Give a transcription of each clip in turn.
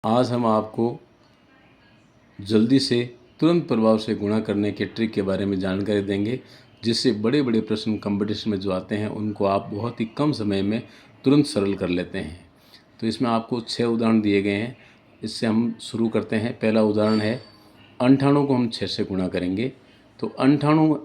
आज हम आपको जल्दी से तुरंत प्रभाव से गुणा करने के ट्रिक के बारे में जानकारी देंगे, जिससे बड़े बड़े प्रश्न कंपटीशन में जो आते हैं उनको आप बहुत ही कम समय में तुरंत सरल कर लेते हैं। तो इसमें आपको 6 उदाहरण दिए गए हैं। इससे हम शुरू करते हैं। पहला उदाहरण है 98 को हम 6 से गुणा करेंगे। तो 98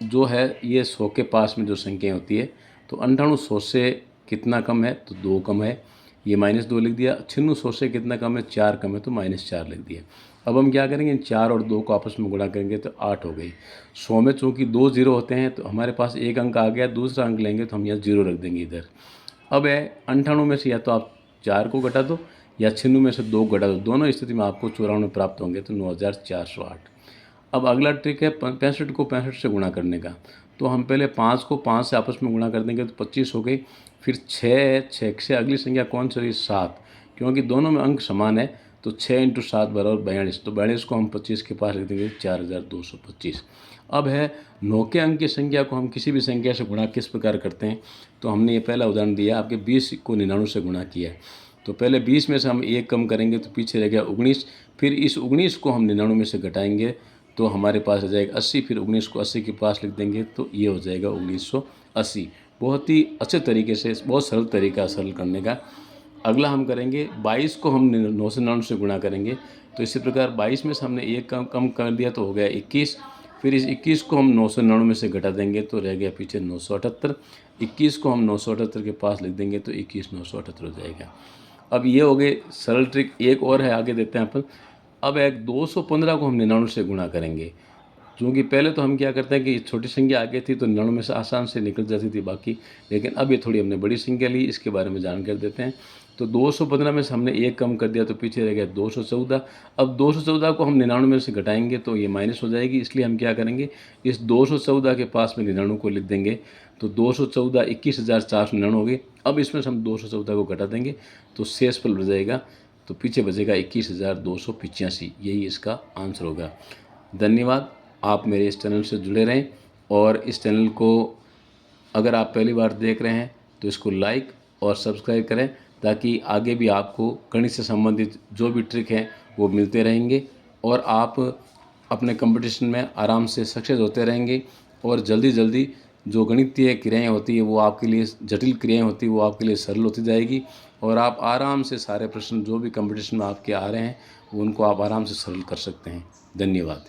जो है ये 100 के पास में जो संख्या होती है, तो 98 100 से कितना कम है, तो 2 कम है, ये -2 लिख दिया। 96 100 से कितना कम है, 4 कम है, तो -4 लिख दिया। अब हम क्या करेंगे, 4 और 2 को आपस में गुणा करेंगे तो 8 हो गई। 100 में चूँकि 2 जीरो होते हैं तो हमारे पास एक अंक आ गया, दूसरा अंक लेंगे तो हम यहाँ 0 रख देंगे इधर। अब है 98 में से या तो आप 4 को घटा दो या 96 में से 2 घटा दो, दोनों स्थिति में आपको 94 प्राप्त होंगे, तो 9408। अब अगला ट्रिक है 65 को 65 से गुणा करने का। तो हम पहले 5 को 5 से आपस में गुणा कर देंगे तो 25 हो गई। फिर 6 से अगली संख्या कौन सी रही, 7, क्योंकि दोनों में अंक समान है, तो 6 × 7 बराबर 42। तो 42 को हम 25 के पास लिख देंगे, 4225। अब है 9 के अंक की संख्या को हम किसी भी संख्या से गुणा किस प्रकार करते हैं। तो हमने ये पहला उदाहरण दिया, आपके 20 को 99 से गुणा किया है। तो पहले 20 में से हम 1 कम करेंगे तो पीछे रह गया 19। फिर इस 19 को हम 99 में से घटाएंगे तो हमारे पास आ जाएगा 80। फिर 19 को 80 के पास लिख देंगे तो ये हो जाएगा 1980। बहुत ही अच्छे तरीके से, बहुत सरल तरीका सरल करने का। अगला हम करेंगे 22 को हम 9 से 99 से गुणा करेंगे। तो इसी प्रकार 22 में से हमने 1 कम कर दिया तो हो गया 21। फिर इस 21 को हम 9 से 99 में से घटा देंगे तो रह गया पीछे 978। 21 को हम 978 के पास लिख देंगे तो 21978 हो जाएगा। अब ये हो गए सरल ट्रिक। एक और है, आगे देते हैं अपन। अब एक 215 को हम 99 से गुणा करेंगे। क्योंकि पहले तो हम क्या करते हैं कि छोटी संख्या आगे थी तो 99 में से आसान से निकल जाती थी बाकी, लेकिन अब ये थोड़ी हमने बड़ी संख्या ली, इसके बारे में जानकारी देते हैं। तो 215 में से हमने 1 कम कर दिया तो पीछे रह गया 214। अब 214 को हम 99 में से घटाएंगे तो ये माइनस हो जाएगी, इसलिए हम क्या करेंगे, इस 214 के पास में 99 को लिख देंगे। तो 214 21,499 हो गई। अब इसमें से हम 214 को घटा देंगे तो शेष फल बच जाएगा, तो पीछे बचेगा 21,285। यही इसका आंसर होगा। धन्यवाद। आप मेरे इस चैनल से जुड़े रहें और इस चैनल को अगर आप पहली बार देख रहे हैं तो इसको लाइक और सब्सक्राइब करें, ताकि आगे भी आपको गणित से संबंधित जो भी ट्रिक हैं वो मिलते रहेंगे और आप अपने कंपटीशन में आराम से सक्सेस होते रहेंगे। और जल्दी जल्दी जो गणितीय क्रियाएं होती है वो आपके लिए, जटिल क्रियाएं होती है वो आपके लिए सरल होती जाएगी और आप आराम से सारे प्रश्न जो भी कंपटीशन में आपके आ रहे हैं उनको आप आराम से सरल कर सकते हैं। धन्यवाद।